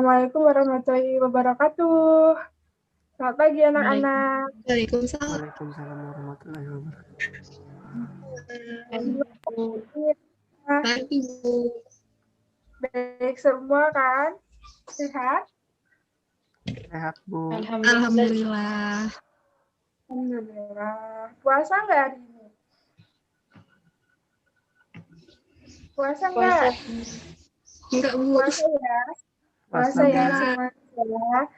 Assalamualaikum warahmatullahi wabarakatuh. Selamat pagi anak-anak. Waalaikumsalam. Waalaikumsalam warahmatullahi wabarakatuh. Pagi, Bu. Baik semua kan? Sehat? Sehat, Bu. Alhamdulillah. Alhamdulillah. Puasa nggak hari ini? Puasa nggak? Enggak, Bu. Puasa ya? Puasa ya semuanya.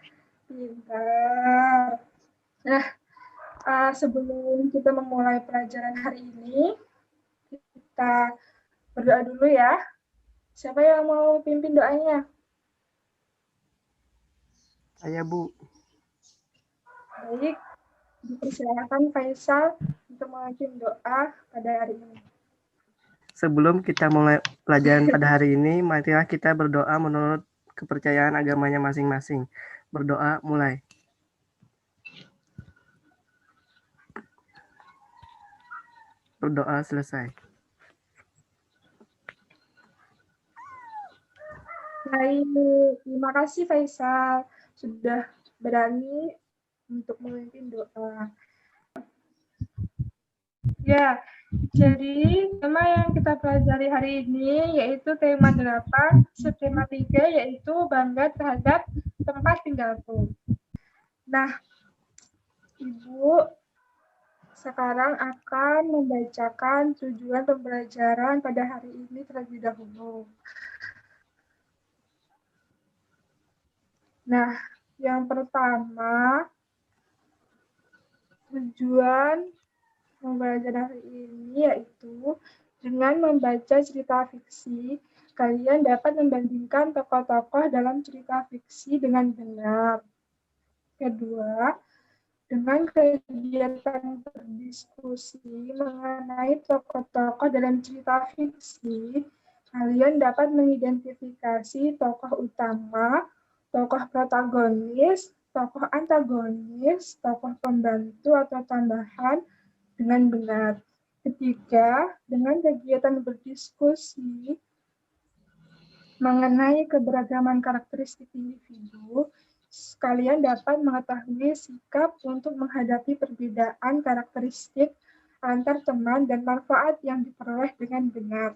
Pintar. Nah, sebelum kita memulai pelajaran hari ini, kita berdoa dulu ya. Siapa yang mau pimpin doanya? Saya, Bu. Baik, dipersilakan Faisal untuk memimpin doa pada hari ini. Sebelum kita mulai pelajaran pada hari ini, marilah kita berdoa menurut kepercayaan agamanya masing-masing. Berdoa mulai. Berdoa selesai. Baik, terima kasih Faisal sudah berani untuk memimpin doa. Ya, jadi tema yang kita pelajari hari ini yaitu tema 8, subtema 3 yaitu bangga terhadap tempat tinggalku. Nah, Ibu sekarang akan membacakan tujuan pembelajaran pada hari ini terlebih dahulu. Nah, yang pertama, tujuan pembelajaran hari ini yaitu dengan membaca cerita fiksi, kalian dapat membandingkan tokoh-tokoh dalam cerita fiksi dengan benar. Kedua, dengan kegiatan berdiskusi mengenai tokoh-tokoh dalam cerita fiksi, kalian dapat mengidentifikasi tokoh utama, tokoh protagonis, tokoh antagonis, tokoh pembantu atau tambahan dengan benar. Ketiga, dengan kegiatan berdiskusi mengenai keberagaman karakteristik individu, kalian dapat mengetahui sikap untuk menghadapi perbedaan karakteristik antar teman dan manfaat yang diperoleh dengan benar.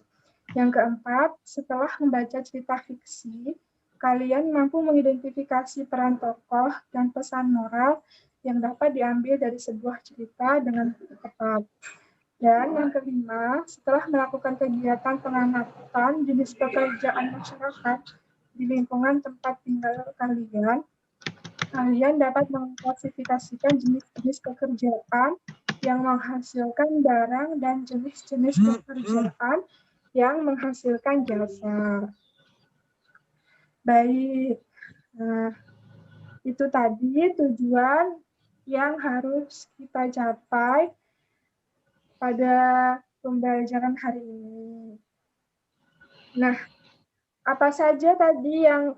Yang keempat, setelah membaca cerita fiksi, kalian mampu mengidentifikasi peran tokoh dan pesan moral yang dapat diambil dari sebuah cerita dengan tepat. Dan yang kelima, setelah melakukan kegiatan pengamatan jenis pekerjaan masyarakat di lingkungan tempat tinggal kalian, kalian dapat mengklasifikasikan jenis-jenis pekerjaan yang menghasilkan barang dan jenis-jenis pekerjaan yang menghasilkan jasa. Baik, nah itu tadi tujuan yang harus kita capai pada pembelajaran hari ini. Nah, apa saja tadi yang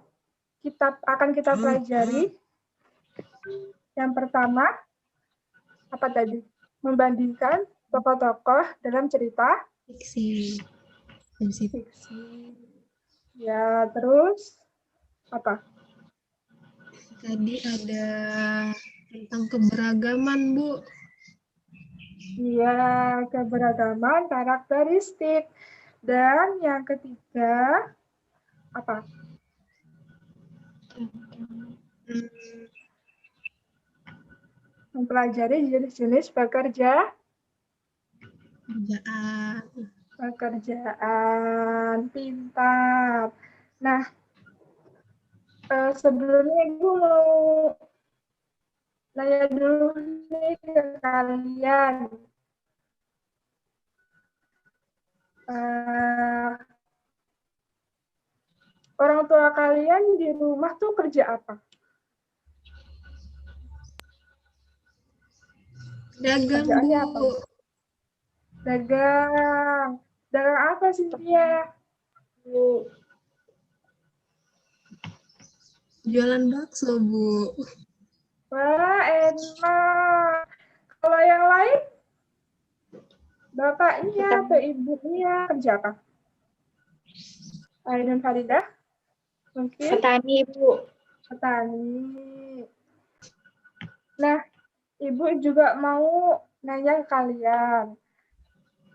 akan kita pelajari? Yang pertama, apa tadi? Membandingkan tokoh-tokoh dalam cerita Fiksi. Ya, terus apa? Tadi ada tentang keberagaman, Bu. Iya, keberagaman karakteristik. Dan yang ketiga, apa? Mempelajari jenis-jenis pekerjaan. Pintar. Nah, sebelumnya Ibu mau nanya dulu nih ke kalian. Orang tua kalian di rumah tuh kerja apa? Dagang, Kerjaannya Bu. apa? Dagang. Dagang apa sih dia? Bu. Jualan bakso, Bu. Wah, enak. Kalau yang lain? Bapaknya atau ibunya kerja apa? Aida dan Faridah? Mungkin Petani, Bu. petani. Nah, Ibu juga mau nanya ke kalian.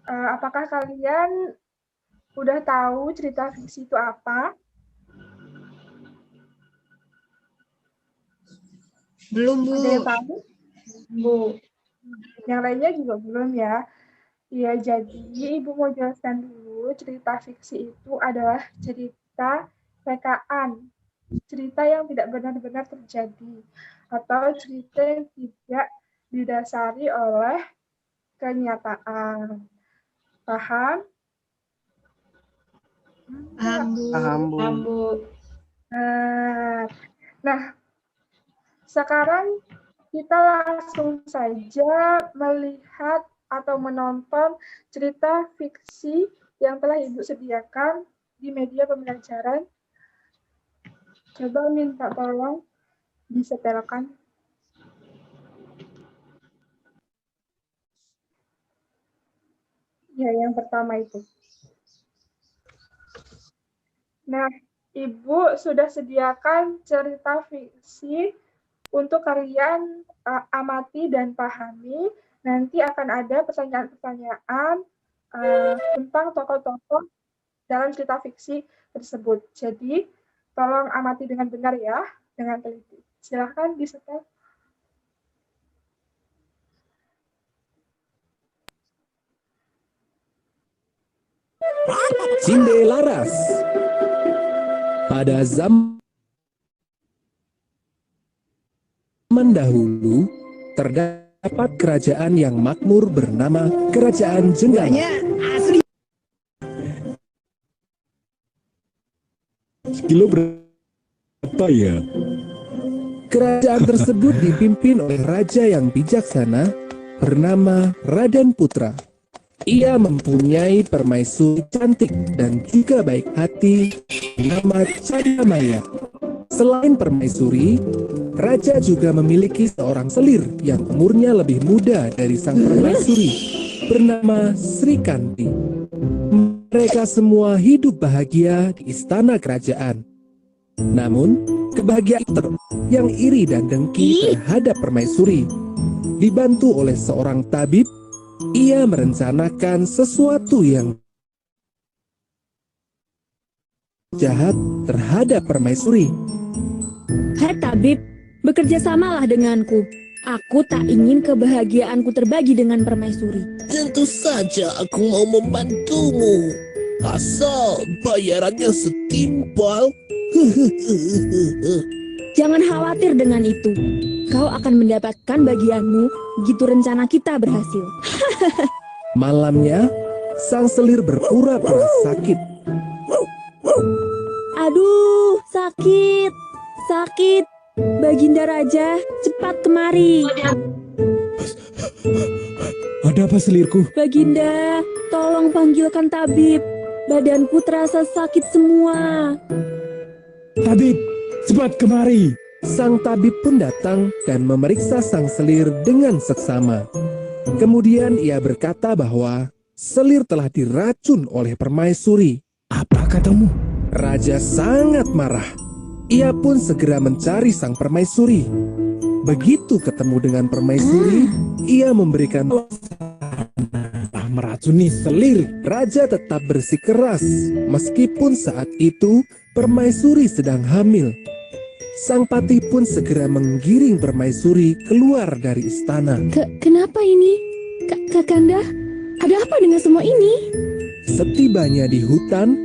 Apakah kalian udah tahu cerita fiksi itu apa? Belum, Bu. Ada yang tahu? Bu. Yang lainnya juga belum ya. Ya, jadi Ibu mau jelaskan dulu cerita fiksi itu adalah cerita rekaan. Cerita yang tidak benar-benar terjadi. Atau cerita yang tidak didasari oleh kenyataan. Paham? Paham, Bu. Paham, Bu. Bu. Nah, sekarang kita langsung saja melihat atau menonton cerita fiksi yang telah Ibu sediakan di media pembelajaran. Coba minta tolong disetelkan. Ya, yang pertama itu. Nah, Ibu sudah sediakan cerita fiksi untuk kalian amati dan pahami. Nanti akan ada pertanyaan-pertanyaan tentang tokoh-tokoh dalam cerita fiksi tersebut. Jadi, tolong amati dengan benar ya, dengan teliti. Silahkan disetel. Cinde Laras. Pada zaman dahulu, terdapat kerajaan yang makmur bernama Kerajaan Jenggala. Kilo berapa ya? Kerajaan tersebut dipimpin oleh raja yang bijaksana bernama Raden Putra. Ia mempunyai permaisuri cantik dan juga baik hati bernama Candamaya. Selain permaisuri, raja juga memiliki seorang selir yang umurnya lebih muda dari sang permaisuri bernama Sri Kanti. Mereka semua hidup bahagia di istana kerajaan. Namun, kebahagiaan yang iri dan dengki terhadap permaisuri dibantu oleh seorang tabib. Ia merencanakan sesuatu yang jahat terhadap permaisuri. Hai tabib, bekerja samalah denganku. Aku tak ingin kebahagiaanku terbagi dengan permaisuri. Tentu saja aku mau membantumu, asal bayarannya setimpal. Jangan khawatir dengan itu. Kau akan mendapatkan bagianmu begitu rencana kita berhasil. Malamnya, sang selir berpura-pura sakit. Aduh, sakit. Sakit. Baginda Raja, cepat kemari. Ada apa selirku? Baginda, tolong panggilkan tabib. Badanku terasa sakit semua. Tabib, cepat kemari. Sang tabib pun datang dan memeriksa sang selir dengan seksama. Kemudian ia berkata bahwa selir telah diracun oleh permaisuri. Apa katamu? Raja sangat marah. Ia pun segera mencari sang permaisuri. Begitu ketemu dengan permaisuri, ia memberikan meracuni selir. Raja tetap bersikeras, meskipun saat itu permaisuri sedang hamil. Sang patih pun segera menggiring permaisuri keluar dari istana. Kenapa ini? Kakanda, ada apa dengan semua ini? Setibanya di hutan,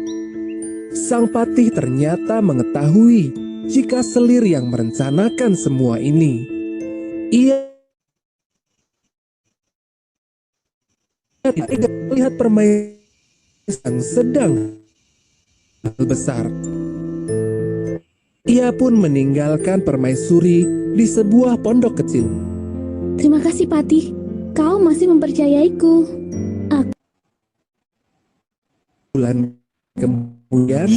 sang patih ternyata mengetahui jika selir yang merencanakan semua ini. Ia tidak melihat permaisuri yang sedang besar. Ia pun meninggalkan permaisuri di sebuah pondok kecil. Terima kasih, Patih. Kau masih mempercayaiku. Bulan kemudian,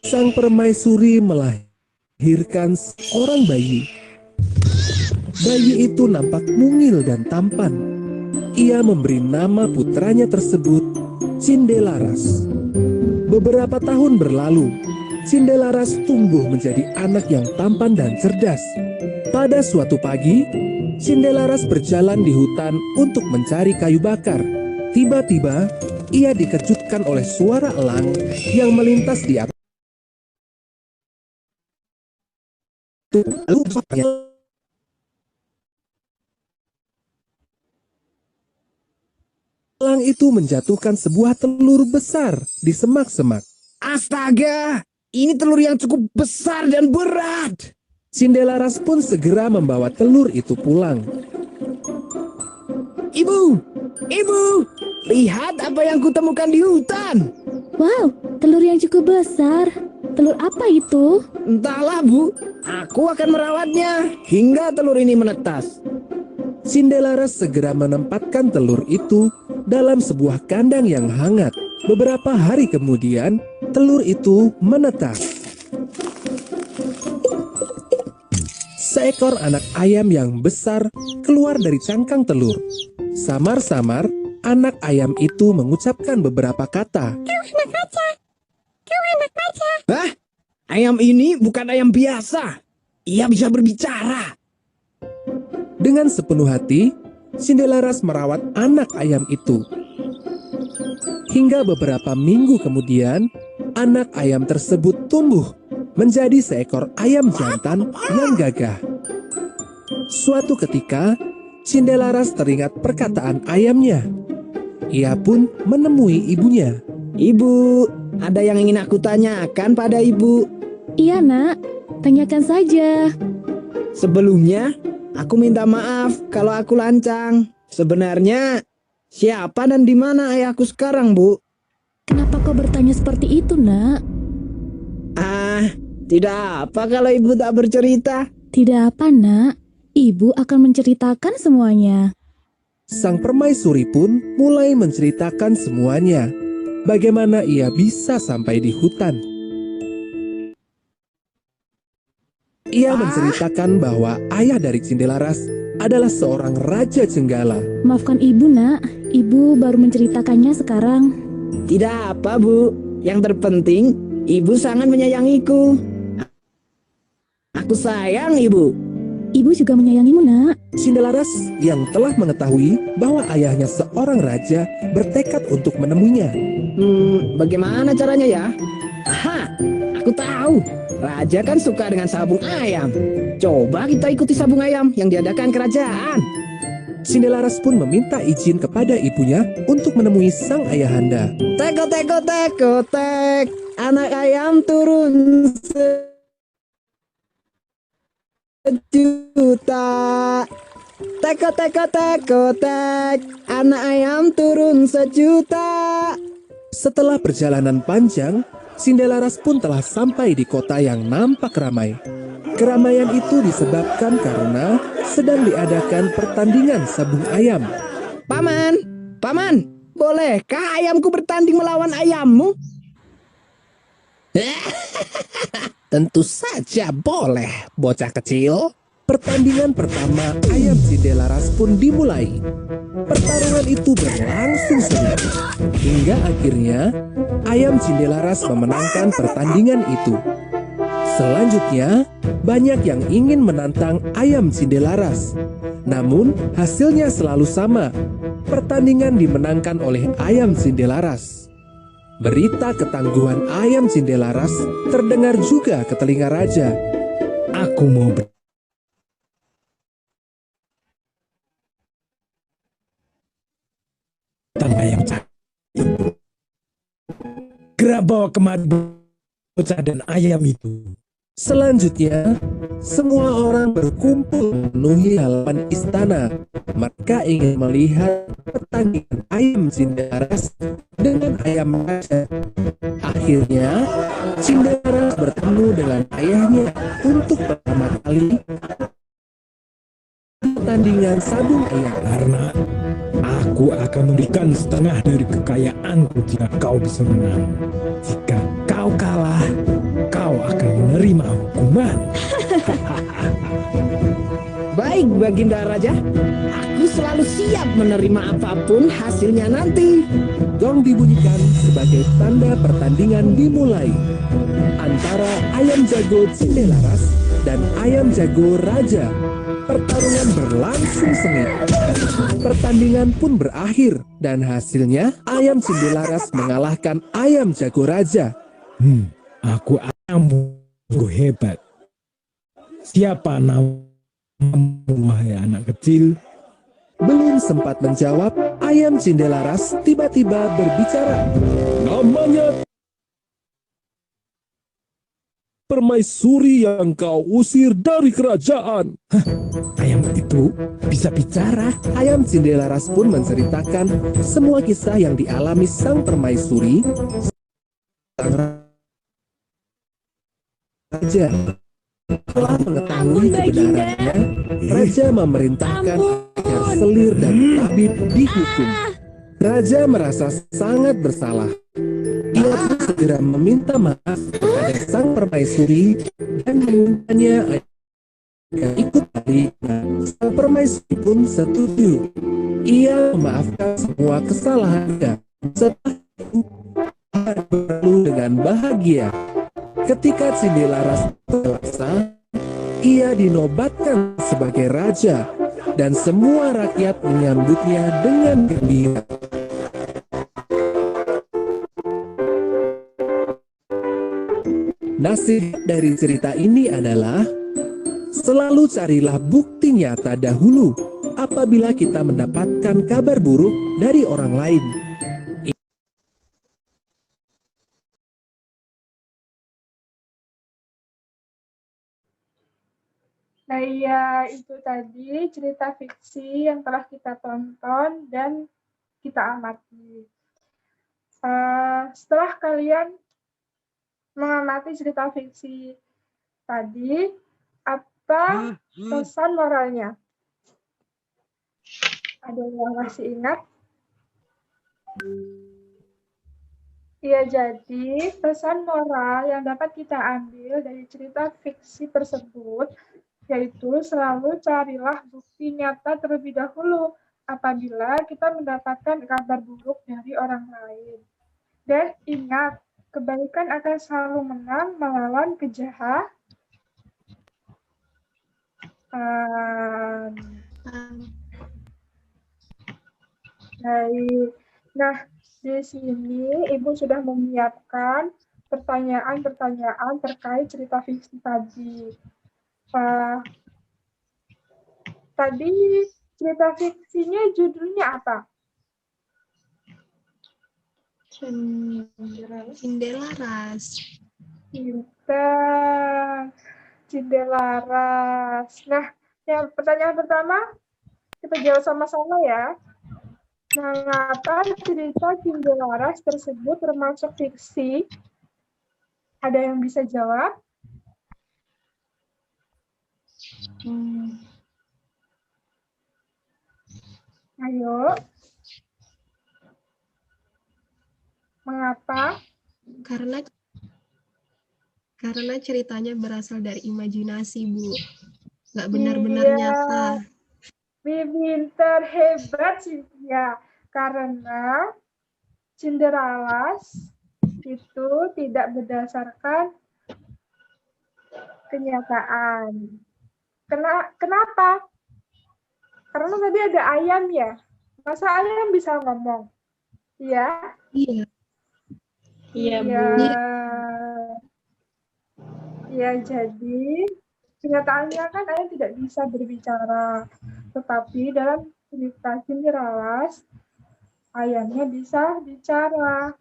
sang permaisuri melahirkan seorang bayi. Bayi itu nampak mungil dan tampan. Ia memberi nama putranya tersebut Cinde Laras. Beberapa tahun berlalu. Cindelaras tumbuh menjadi anak yang tampan dan cerdas. Pada suatu pagi, Cindelaras berjalan di hutan untuk mencari kayu bakar. Tiba-tiba, ia dikejutkan oleh suara elang yang melintas di atas. Elang itu menjatuhkan sebuah telur besar di semak-semak. Astaga, ini telur yang cukup besar dan berat. Cindelaras pun segera membawa telur itu pulang. Ibu, lihat apa yang kutemukan di hutan. Wow, telur yang cukup besar. Telur apa itu? Entahlah, Bu. Aku akan merawatnya hingga telur ini menetas. Cindelaras segera menempatkan telur itu dalam sebuah kandang yang hangat. Beberapa hari kemudian, telur itu menetas. Seekor anak ayam yang besar keluar dari cangkang telur. Samar-samar, anak ayam itu mengucapkan beberapa kata. Hah? Ayam ini bukan ayam biasa. Ia bisa berbicara. Dengan sepenuh hati, Cindelaras merawat anak ayam itu. Hingga beberapa minggu kemudian, anak ayam tersebut tumbuh menjadi seekor ayam jantan yang gagah. Suatu ketika, Cindelaras teringat perkataan ayamnya. Ia pun menemui ibunya. Ibu, ada yang ingin aku tanyakan pada ibu. Iya, Nak. Tanyakan saja. Sebelumnya, aku minta maaf kalau aku lancang. Sebenarnya, siapa dan di mana ayahku sekarang, Bu? Kenapa kau bertanya seperti itu, Nak? Tidak apa kalau ibu tak bercerita. Tidak apa, Nak. Ibu akan menceritakan semuanya. Sang permaisuri pun mulai menceritakan semuanya. Bagaimana ia bisa sampai di hutan. Ia menceritakan bahwa ayah dari Cindelaras adalah seorang raja Cenggala. Maafkan Ibu, Nak. Ibu baru menceritakannya sekarang. Tidak apa, Bu. Yang terpenting, ibu sangat menyayangiku. Aku sayang ibu. Ibu juga menyayangimu, Nak. Cindelaras yang telah mengetahui bahwa ayahnya seorang raja bertekad untuk menemuinya. Bagaimana caranya ya? Aha, aku tahu. Raja kan suka dengan sabung ayam. Coba kita ikuti sabung ayam yang diadakan kerajaan. Cindelaras pun meminta izin kepada ibunya untuk menemui sang ayahanda. Teko, teko, teko, tek. Anak ayam turun sejuta. Teko, teko, teko, tek. Anak ayam turun sejuta. Setelah perjalanan panjang, Cindelaras pun telah sampai di kota yang nampak ramai. Keramaian itu disebabkan karena sedang diadakan pertandingan sabung ayam. Paman, bolehkah ayamku bertanding melawan ayammu? Tentu saja boleh, bocah kecil. Pertandingan pertama ayam Cindelaras pun dimulai. Pertarungan itu berlangsung seru. Hingga akhirnya ayam Cindelaras memenangkan pertandingan itu. Selanjutnya, banyak yang ingin menantang ayam Cindelaras. Namun, hasilnya selalu sama. Pertandingan dimenangkan oleh ayam Cindelaras. Berita ketangguhan ayam Cindelaras terdengar juga ke telinga raja. Aku mau ayam itu. Segera bawa kemari bocah dan ayam itu. Selanjutnya, semua orang berkumpul memenuhi halaman istana. Mereka ingin melihat pertandingan ayam Cindelaras dengan ayam raja. Akhirnya, Cindelaras bertemu dengan ayahnya untuk pertama kali pertandingan sabung ayam. Karena aku akan memberikan setengah dari kekayaanku jika kau bisa menang. Jika kau kalah, kau akan menerima hukuman. Baik, Baginda Raja. Aku selalu siap menerima apapun hasilnya nanti. Gong dibunyikan sebagai tanda pertandingan dimulai. antara ayam jago Cindelaras dan ayam jago Raja. Pertarungan berlangsung sengit. Pertandingan pun berakhir dan hasilnya ayam Cindelaras mengalahkan ayam jago Raja. Aku ayam jago hebat. Siapa namamu, wahai anak kecil? Belum sempat menjawab, ayam Cindelaras tiba-tiba berbicara. Namanya permaisuri yang kau usir dari kerajaan. Ayam itu bisa bicara. Ayam Cindelaras pun menceritakan semua kisah yang dialami sang permaisuri, sang raja. Setelah mengetahui kebenarannya, raja memerintahkan agar Selir dan Tabib dihukum. Raja merasa sangat bersalah. Ia pun segera meminta maaf kepada sang permaisuri dan memintanya agar ikut balik. Sang permaisuri pun setuju. Ia memaafkan semua kesalahannya. Setelah itu, berlalu dengan bahagia. Ketika Cindelaras dewasa, ia dinobatkan sebagai raja dan semua rakyat menyambutnya dengan gembira. Nasihat dari cerita ini adalah, selalu carilah bukti nyata dahulu apabila kita mendapatkan kabar buruk dari orang lain. Nah, iya, itu tadi cerita fiksi yang telah kita tonton dan kita amati. Setelah kalian mengamati cerita fiksi tadi, apa pesan moralnya? Ada yang masih ingat? Ya, jadi pesan moral yang dapat kita ambil dari cerita fiksi tersebut yaitu selalu carilah bukti nyata terlebih dahulu apabila kita mendapatkan kabar buruk dari orang lain. Dan ingat, kebaikan akan selalu menang melawan kejahatan. Baik. Nah, di sini Ibu sudah menyiapkan pertanyaan-pertanyaan terkait cerita fiksi tadi. Tadi cerita fiksinya judulnya apa? Cindelaras. Pintar. Cindelaras. Nah, yang pertanyaan pertama kita jawab sama-sama ya. Mengapa cerita Cindelaras tersebut termasuk fiksi? Ada yang bisa jawab? Ayo. Mengapa? Karena ceritanya berasal dari imajinasi, Bu. Nggak benar-benar nyata. Pintar, hebat Cynthia. Karena Cinderalas itu tidak berdasarkan kenyataan. Kenapa? Karena tadi ada ayam ya. Masa ayam bisa ngomong? Iya? Iya. Iya, Bu. Ya, jadi kenyataannya kan ayam tidak bisa berbicara. Tetapi dalam cerita Cinderalas, ayamnya bisa bicara.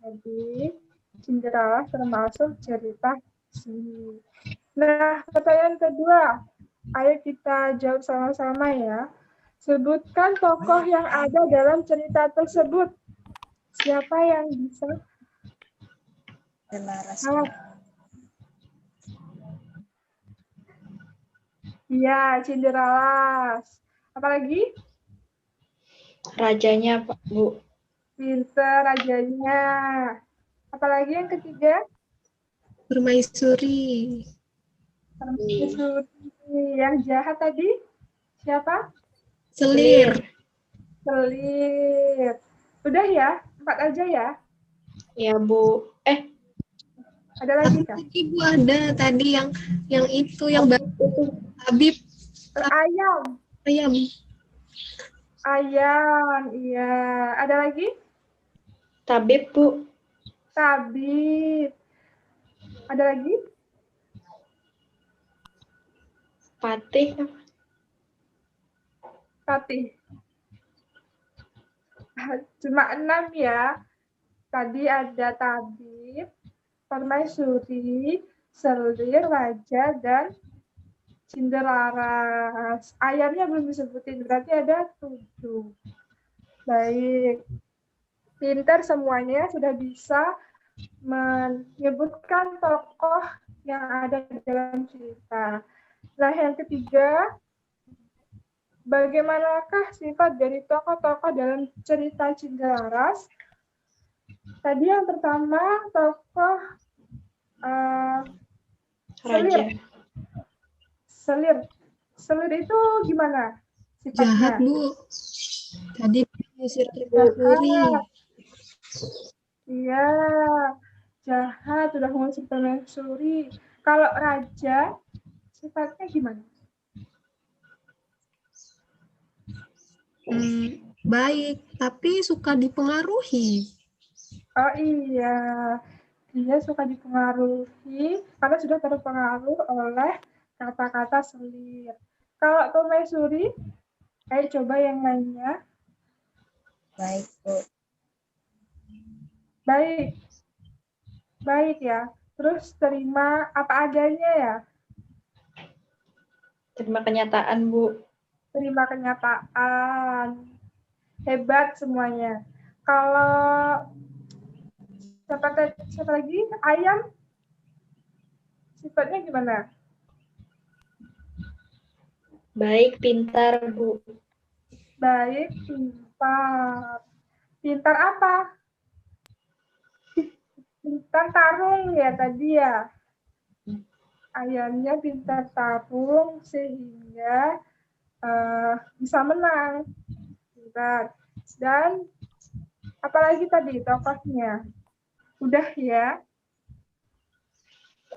Jadi, Cinderalas termasuk cerita fiksi. Nah, pertanyaan kedua. Ayo kita jawab sama-sama ya. Sebutkan tokoh yang ada dalam cerita tersebut. Siapa yang bisa? Iya, Cinderalas. Apalagi? Rajanya, Pak, Bu. Pintar, rajanya. Apalagi yang ketiga? Permaisuri. Permaisuri. Yang jahat tadi? Siapa? Selir. Selir. Udah ya? 4 aja ya? Ya, Bu. Ada lagi kah? Ibu ada tadi yang itu yang Habib Ayam. ayam. Ayam, iya. Ada lagi? Tabib, Bu. Tabib. Ada lagi? Patih. Fatih. Cuma 6 ya. Tadi ada tabib, permaisuri, selir, raja, dan cinderaras. Ayamnya belum disebutin, berarti ada 7. Baik. Pintar semuanya, sudah bisa menyebutkan tokoh yang ada di dalam cerita. Nah, yang ketiga, bagaimanakah sifat dari tokoh-tokoh dalam cerita Cinderaras? Tadi yang pertama, tokoh Raja. Selir. Selir itu gimana Jahat, sifatnya? Bu. Tadi diusir permaisuri. Iya, jahat, udah ngusir permaisuri. Kalau raja, sifatnya gimana? Baik, tapi suka dipengaruhi. Oh iya, dia suka dipengaruhi karena sudah terpengaruh oleh kata-kata selir. Kalau permaisuri, ayo coba yang lainnya. Baik, Bu. Baik. Baik ya. Terus terima apa adanya ya. Terima kenyataan, Bu. Terima kenyataan. Hebat semuanya. Kalau siapa lagi? Ayam. Sifatnya gimana? Baik, pintar, Bu. Baik, pintar. Pintar apa? Pintar tarung ya tadi ya. Ayamnya pintar tarung sehingga bisa menang. Pintar. Dan apalagi tadi tokohnya? Udah ya.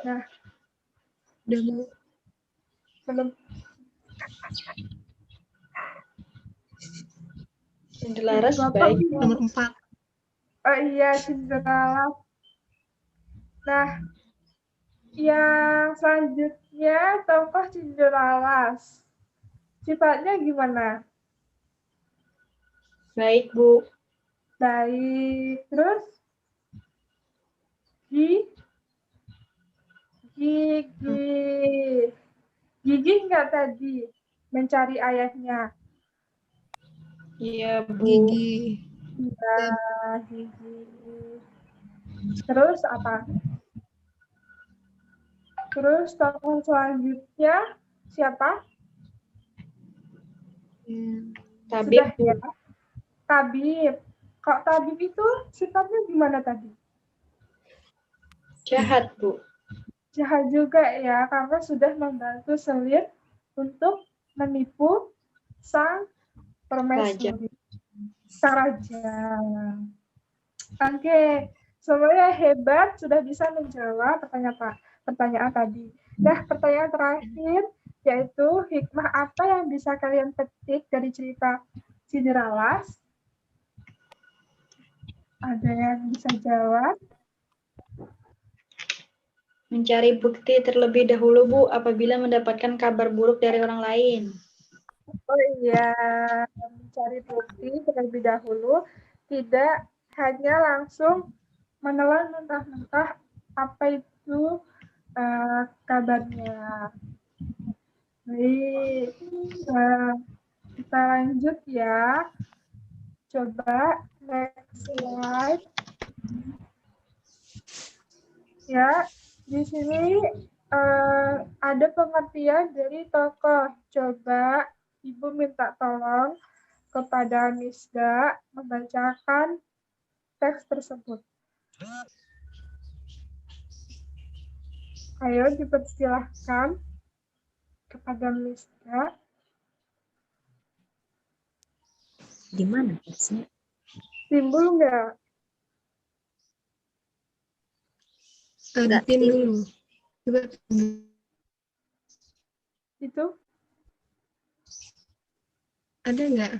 Nah, Udah, Bu. belum. Cinderaras Bapak baik. Nomor 4. Oh iya, Cinderella. Nah, yang selanjutnya tokoh Cinderella's. Sifatnya gimana? Baik, Bu. Baik. Terus? Gigi. Gigi nggak tadi mencari ayahnya? Iya, Bu. Gigi. Iya, Gigi. Terus apa? Terus tokoh selanjutnya siapa? Tabib, Sudah Bu. ya. Tabib. Kok tabib itu sifatnya gimana tadi? Jahat, Bu. Jahat juga ya, karena sudah membantu selir untuk menipu sang permaisuri. Sang raja. Oke, semuanya hebat, sudah bisa menjawab pertanyaan tadi. Nah, pertanyaan terakhir yaitu hikmah apa yang bisa kalian petik dari cerita Cinderella's? Ada yang bisa jawab? Mencari bukti terlebih dahulu, Bu, apabila mendapatkan kabar buruk dari orang lain. Oh iya, mencari bukti terlebih dahulu, tidak hanya langsung menelan mentah-mentah apa itu kabarnya. Baik, kita lanjut ya. Coba next slide. Ya, di sini ada pengertian dari tokoh. Coba Ibu minta tolong kepada Misda membacakan teks tersebut. Ayo dipersilahkan kepada Misda. Gimana teksnya? Timbul nggak? Nggak, Pin ini. dulu. Coba Itu ada nggak?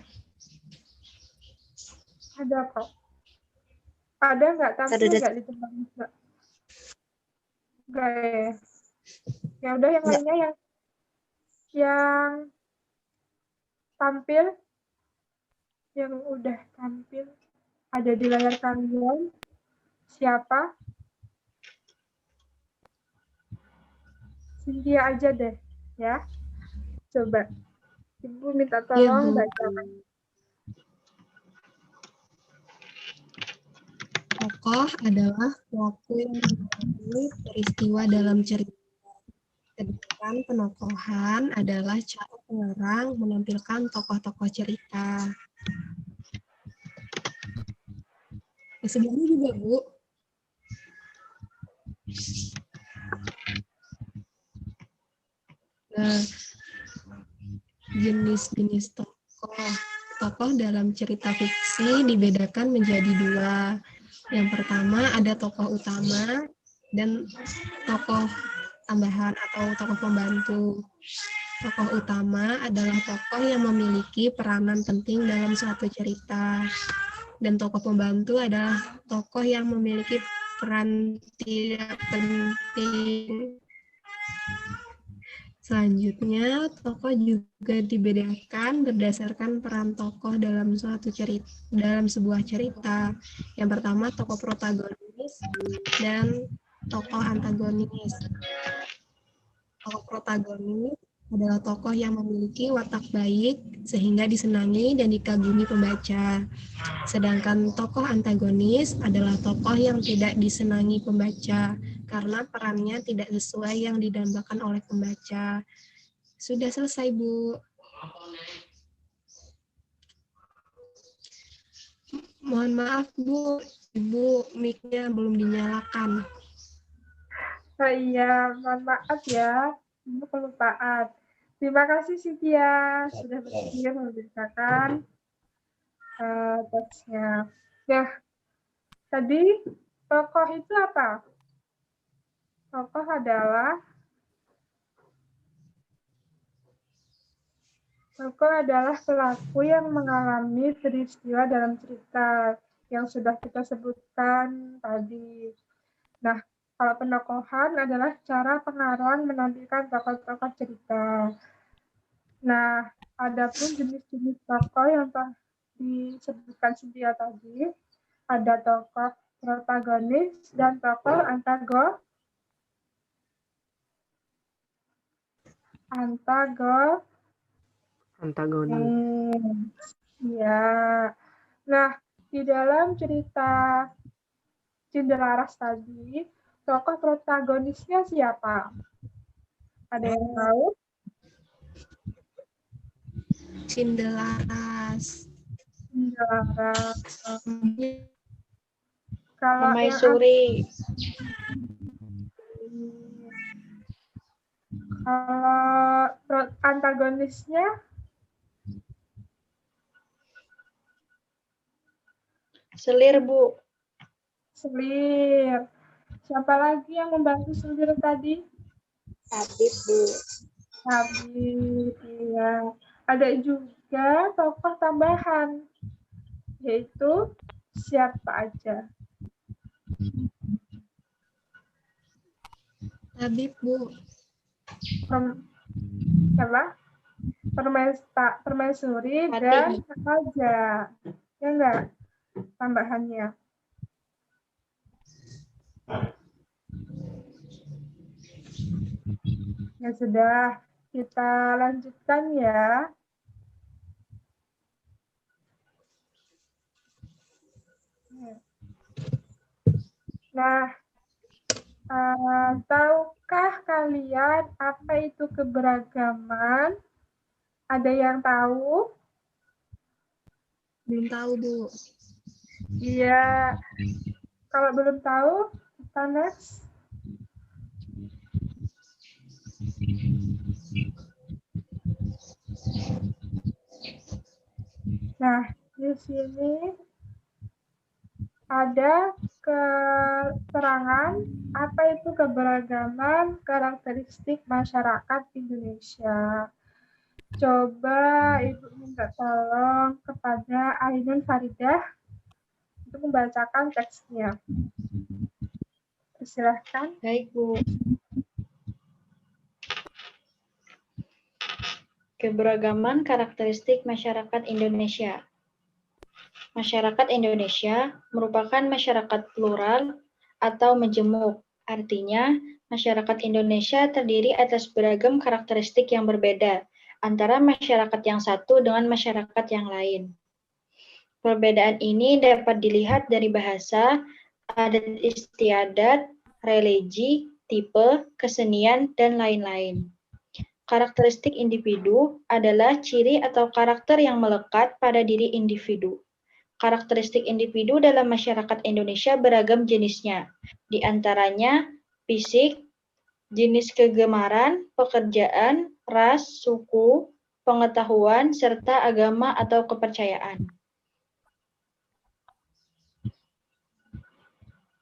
ada kok. Ada nggak tampil Ada. nggak di tempat Mbak? Nggak ya. Ya udah yang Nggak. lainnya yang tampil, yang udah tampil ada di layar kalian. Siapa? Cynthia aja deh, ya. Coba. Ibu minta Iya, tolong Bu. bacakan. Tokoh adalah pelaku yang mengalami peristiwa dalam cerita. Sedangkan penokohan adalah cara pengarang menampilkan tokoh-tokoh cerita. Sebelumnya juga, Bu. Nah, jenis-jenis tokoh. Tokoh dalam cerita fiksi dibedakan menjadi dua. Yang pertama ada tokoh utama dan tokoh tambahan atau tokoh pembantu. Tokoh utama adalah tokoh yang memiliki peranan penting dalam suatu cerita. Dan tokoh pembantu adalah tokoh yang memiliki peran tidak penting. Selanjutnya, tokoh juga dibedakan berdasarkan peran tokoh dalam dalam sebuah cerita. Yang pertama, tokoh protagonis dan tokoh antagonis. Tokoh protagonis adalah tokoh yang memiliki watak baik sehingga disenangi dan dikagumi pembaca. Sedangkan tokoh antagonis adalah tokoh yang tidak disenangi pembaca karena perannya tidak sesuai yang didambakan oleh pembaca. Sudah selesai, Bu. Mohon maaf, Bu. Ibu mic-nya belum dinyalakan. Oh iya, mohon maaf ya. Ibu kelupaan. Terima kasih Cynthia sudah bersedia memberitakan tesnya. Ya, tadi tokoh itu apa? Tokoh adalah pelaku yang mengalami peristiwa dalam cerita yang sudah kita sebutkan tadi. Nah, kalau penokohan adalah cara pengarang menampilkan tokoh-tokoh cerita. Nah, adapun jenis-jenis tokoh yang telah disebutkan Cynthia tadi, ada tokoh protagonis dan tokoh antagonis. Ya. Nah, di dalam cerita Cindelaras tadi, tokoh protagonisnya siapa? Ada yang tahu? Cindelaras. Kalau yang Permaisuri. kalau antagonisnya Selir, Bu. Selir. Siapa lagi yang membantu Selir tadi? Tabib, Bu. Tabib, iya. Ada juga tokoh tambahan, yaitu siapa aja? Tabib, Bu. Siapa? Permaisuri dan raja. Ya enggak? Tambahannya. Ya sudah, kita lanjutkan ya. Nah, tahukah kalian apa itu keberagaman? Ada yang tahu? Belum tahu, Bu. Iya. Kalau belum tahu, kita next. Nah, di sini ada keterangan apa itu keberagaman karakteristik masyarakat Indonesia. Coba Ibu minta tolong kepada Ainun Faridah untuk membacakan teksnya. Silahkan. Baik, Bu. Keberagaman karakteristik masyarakat Indonesia. Masyarakat Indonesia merupakan masyarakat plural atau majemuk. Artinya, masyarakat Indonesia terdiri atas beragam karakteristik yang berbeda antara masyarakat yang satu dengan masyarakat yang lain. Perbedaan ini dapat dilihat dari bahasa, adat istiadat, religi, tipe, kesenian, dan lain-lain. Karakteristik individu adalah ciri atau karakter yang melekat pada diri individu. Karakteristik individu dalam masyarakat Indonesia beragam jenisnya, di antaranya fisik, jenis kegemaran, pekerjaan, ras, suku, pengetahuan, serta agama atau kepercayaan.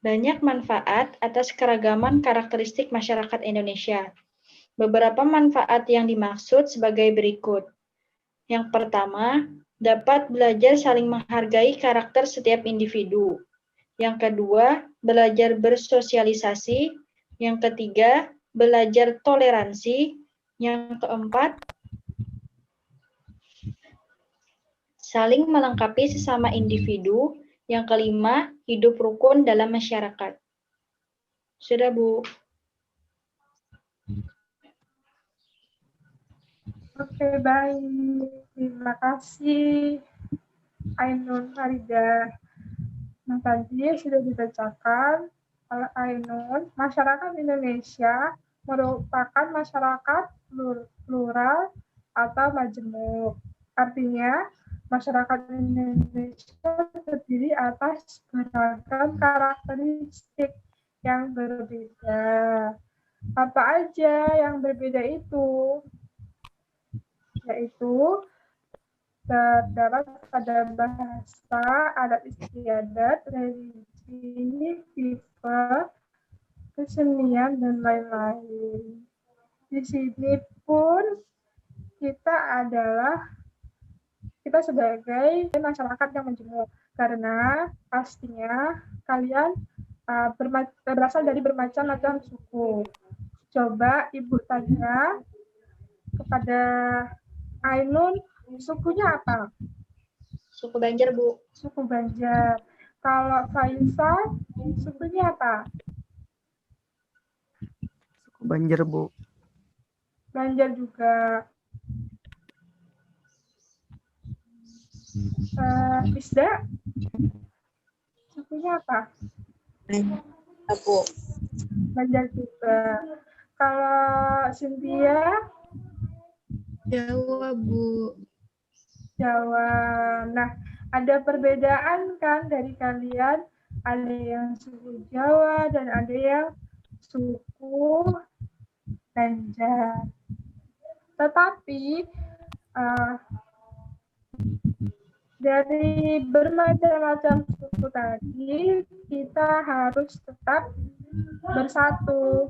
Banyak manfaat atas keragaman karakteristik masyarakat Indonesia. Beberapa manfaat yang dimaksud sebagai berikut. Yang pertama, dapat belajar saling menghargai karakter setiap individu. Yang kedua, belajar bersosialisasi. Yang ketiga, belajar toleransi. Yang keempat, saling melengkapi sesama individu. Yang kelima, hidup rukun dalam masyarakat. Sudah, Bu. Oke, baik. Terima kasih, Ainun Faridah. Nah, tadi sudah dibacakan oleh Ainun, masyarakat Indonesia merupakan masyarakat plural atau majemuk. Artinya, masyarakat Indonesia terdiri atas beragam karakteristik yang berbeda. Apa aja yang berbeda itu? Yaitu terdapat pada bahasa, adat istiadat, religi, tipe, kesenian, dan lain-lain. Di sini pun kita sebagai masyarakat yang majemuk, karena pastinya kalian berasal dari bermacam-macam suku. Coba Ibu tanya kepada Ainun, sukunya apa? Suku Banjar, Bu. Suku Banjar. Kalau Faisal, sukunya apa? Suku Banjar, Bu. Banjar juga. Isda, sukunya apa? Bu. Banjar juga. Kalau Cynthia, Jawa, Bu. Jawa. Nah, ada perbedaan kan dari kalian? Ada yang suku Jawa dan ada yang suku Banjar. Tetapi dari bermacam-macam suku tadi, kita harus tetap bersatu.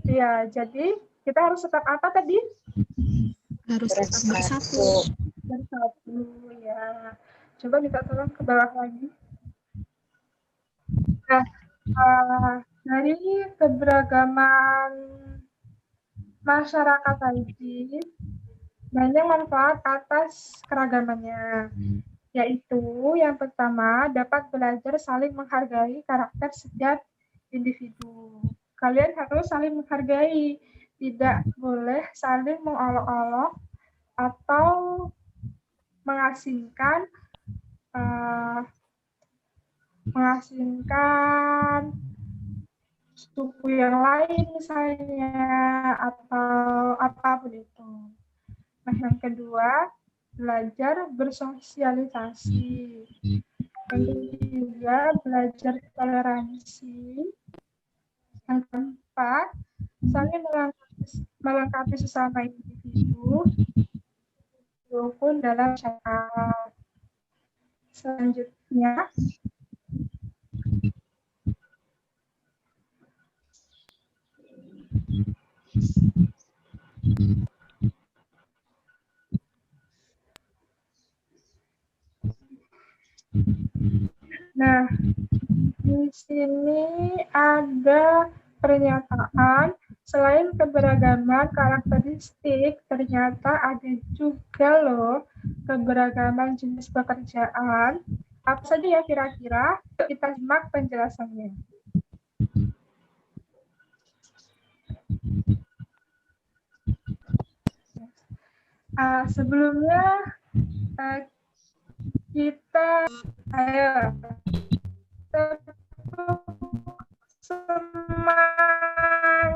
Ya, jadi kita harus tetap apa tadi? Harus tetap bersatu. Bersatu, ya. Coba kita tolong ke bawah lagi. Nah, dari keberagaman masyarakat tadi, banyak manfaat atas keragamannya. Yaitu yang pertama, dapat belajar saling menghargai karakter setiap individu. Kalian harus saling menghargai, tidak boleh saling mengolok-olok atau mengasingkan suku yang lain misalnya, atau apapun itu. Nah, yang kedua, belajar bersosialisasi. Yang ketiga, belajar toleransi. Yang keempat, saling melengkapi sesama individu. rukun dalam syariat. Selanjutnya, nah, di sini ada pernyataan selain keberagaman karakteristik, ternyata ada juga loh keberagaman jenis pekerjaan. Apa saja ya kira-kira? Kita simak penjelasannya. Sebelumnya kita ayo semangat.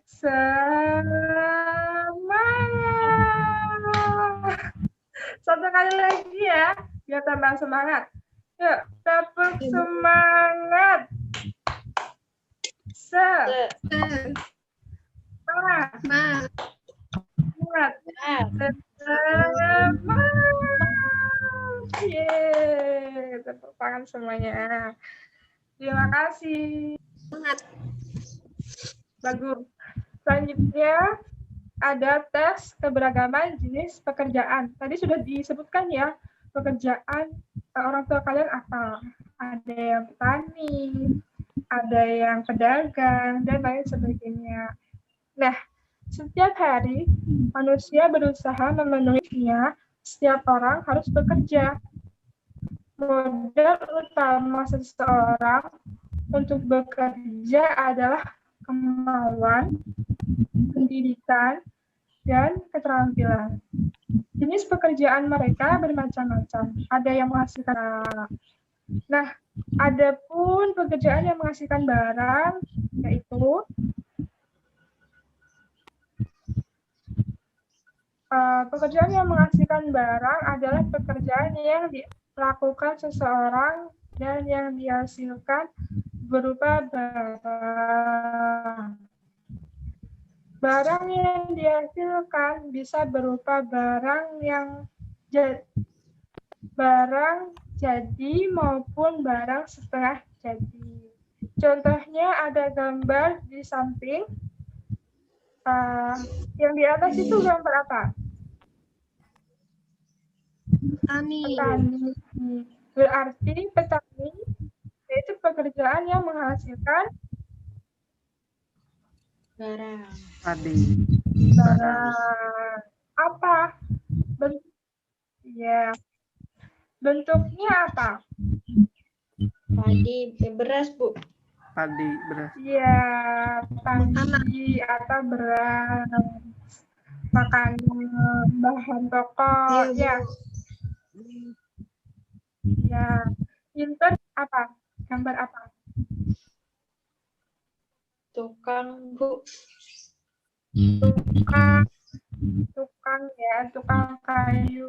Semangat. Satu kali lagi ya, biar tambah semangat. Yuk, tepuk semangat. Semangat. Semangat. Yeay, tepuk tangan semuanya. Terima kasih. Semangat. Bagus. Selanjutnya ada tes keberagaman jenis pekerjaan. Tadi sudah disebutkan ya, pekerjaan orang tua kalian apa? Ada yang petani, ada yang pedagang, dan lain sebagainya. Nah, setiap hari manusia berusaha memenuhinya, setiap orang harus bekerja. Modal utama seseorang untuk bekerja adalah kemauan, pendidikan, dan keterampilan. Jenis pekerjaan mereka bermacam-macam. Ada yang menghasilkan. Nah, ada pun pekerjaan yang menghasilkan barang, yaitu pekerjaan yang menghasilkan barang adalah pekerjaan yang dilakukan seseorang dan yang dihasilkan berupa barang. Barang yang dihasilkan bisa berupa barang jadi maupun barang setengah jadi. Contohnya ada gambar di samping. Yang di atas itu gambar apa? Petani. Berarti petani itu pekerjaan yang menghasilkan Barang. Padi. barang. Apa? Bentuknya apa? Padi, beras, Bu. Padi, beras. Iya, padi atau beras. Makanan, bahan pokok. Ya. Ya. Inter apa? Gambar apa? Tukang, Bu. Tukang ya, tukang kayu.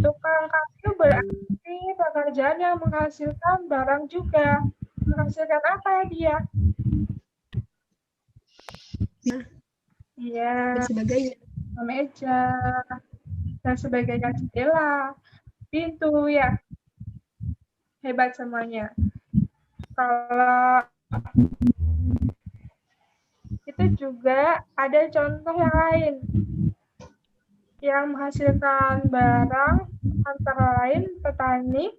Tukang kayu berarti pekerjaan yang menghasilkan barang juga. Menghasilkan apa dia? Iya. Dan sebagainya. Meja dan sebagainya, jendela, pintu ya. Hebat semuanya. Kalau itu juga ada contoh yang lain yang menghasilkan barang antara lain petani,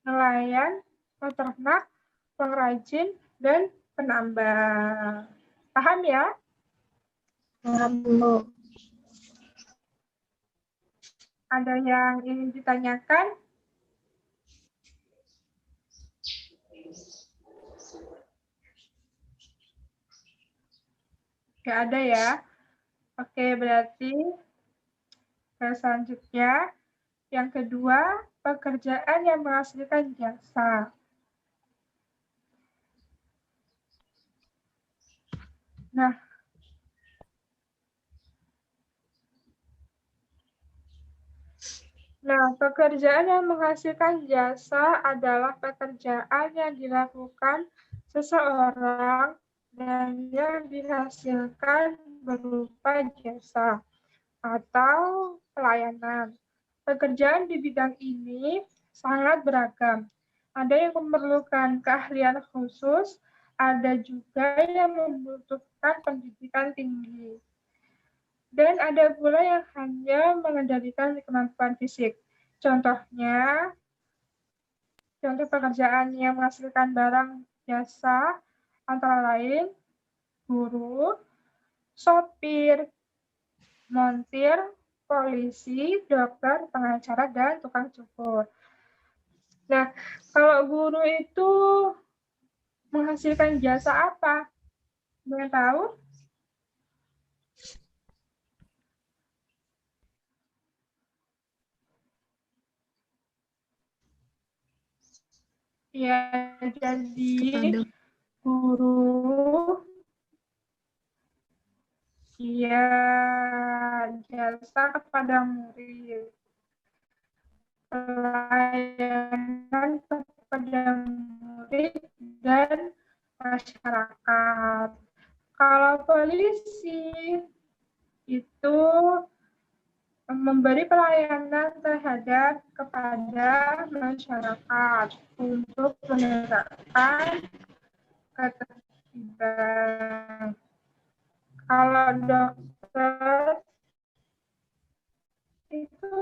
nelayan, peternak, pengrajin, dan penambang. Paham ya? Paham, Bu. Ada yang ingin ditanyakan? Nggak ada ya? Oke, berarti selanjutnya yang kedua, pekerjaan yang menghasilkan jasa. Nah, Nah, pekerjaan yang menghasilkan jasa adalah pekerjaan yang dilakukan seseorang dan yang dihasilkan berupa jasa atau pelayanan. Pekerjaan di bidang ini sangat beragam. Ada yang memerlukan keahlian khusus, ada juga yang membutuhkan pendidikan tinggi. Dan ada pula yang hanya mengendalikan kemampuan fisik. Contohnya, contoh pekerjaan yang menghasilkan barang jasa antara lain guru, sopir, montir, polisi, dokter, pengacara, dan tukang cukur. Nah, kalau guru itu menghasilkan jasa apa? Boleh tahu? Ya, jadi Kepada guru ya jasa kepada murid, pelayanan kepada murid dan masyarakat. Kalau polisi itu memberi pelayanan terhadap kepada masyarakat untuk menegakkan ketertiban. Kalau dokter itu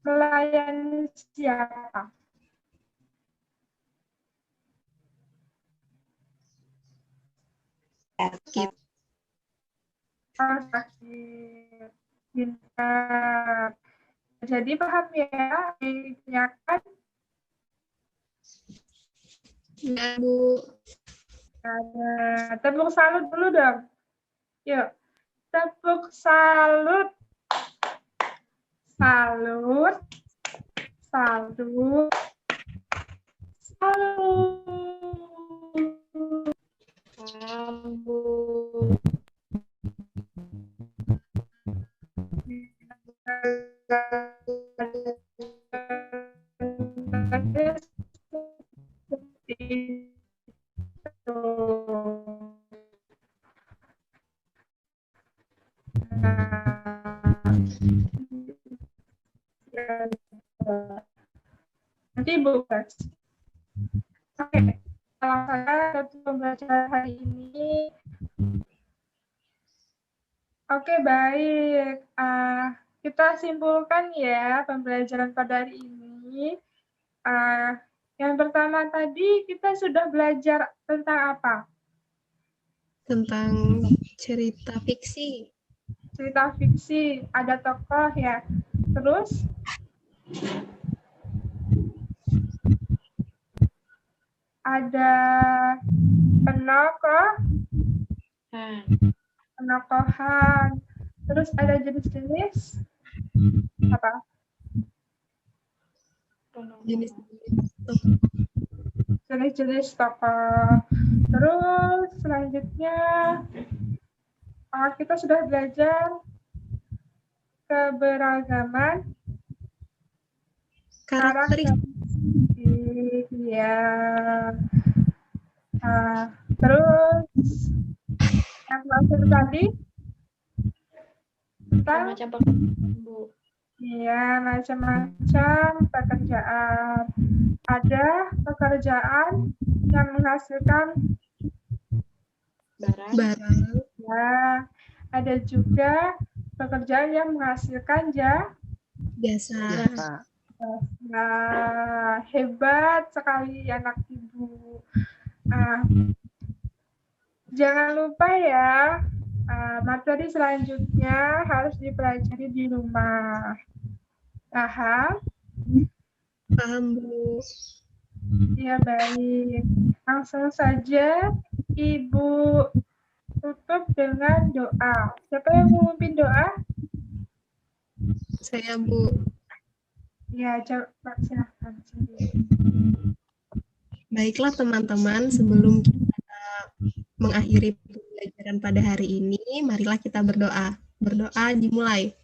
melayani siapa? sakit. Sakit. Pintar. Jadi paham ya, ditanyakan? Ya, Bu. Ada. Tepuk salut dulu dong. Yuk, tepuk salut. Salut. Salut. Salut. Nanti bukas. Oke, kalau saya untuk pembelajaran hari ini. Oke, baik. Kita simpulkan ya pembelajaran pada hari ini. Yang pertama tadi kita sudah belajar tentang apa? Tentang cerita fiksi. Cerita fiksi, ada tokoh ya. Terus? Ada penokohan. Terus ada jenis-jenis apa? Jenis-jenis tokoh. Terus selanjutnya kita sudah belajar keberagaman karakteristik. Ya. Terus yang terakhir tadi Macam pekerjaan, Bu. Iya, macam-macam pekerjaan. Ada pekerjaan yang menghasilkan barang. Ya, ada juga pekerjaan yang menghasilkan jasa. Nah, hebat sekali anak ibu. Jangan lupa ya, materi selanjutnya harus dipelajari di rumah. Paham? Paham, Bu. Ya, baik. Langsung saja Ibu tutup dengan doa. Siapa yang memimpin doa? Saya, Bu. Ya, coba silahkan. Baiklah teman-teman, sebelum kita mengakhiri pembelajaran pada hari ini, marilah kita berdoa. Berdoa dimulai.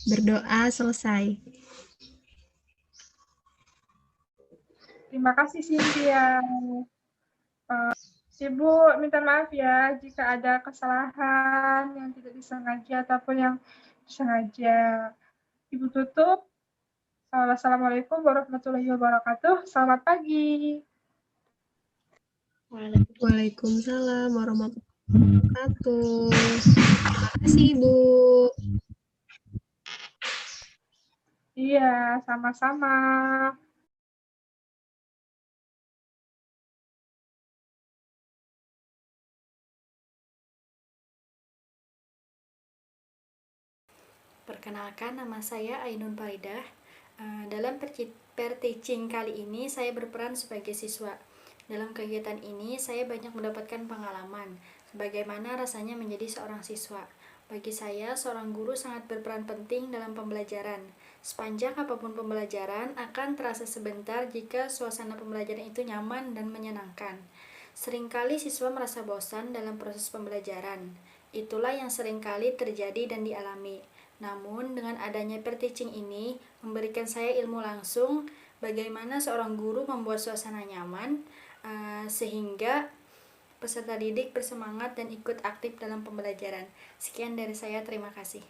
Berdoa selesai. Terima kasih Cynthia. Ibu minta maaf ya jika ada kesalahan yang tidak disengaja ataupun yang disengaja. Ibu tutup. Wassalamualaikum warahmatullahi wabarakatuh. Selamat pagi. Waalaikumsalam warahmatullahi wabarakatuh. Terima kasih, Ibu. Iya, sama-sama. Perkenalkan, nama saya Ainun Faridah. Dalam per-teaching kali ini, saya berperan sebagai siswa. Dalam kegiatan ini, saya banyak mendapatkan pengalaman, bagaimana rasanya menjadi seorang siswa. Bagi saya, seorang guru sangat berperan penting dalam pembelajaran. Sepanjang apapun pembelajaran, akan terasa sebentar jika suasana pembelajaran itu nyaman dan menyenangkan. Seringkali siswa merasa bosan dalam proses pembelajaran. Itulah yang seringkali terjadi dan dialami. Namun, dengan adanya per-teaching ini, memberikan saya ilmu langsung bagaimana seorang guru membuat suasana nyaman, sehingga peserta didik bersemangat dan ikut aktif dalam pembelajaran. Sekian dari saya, terima kasih.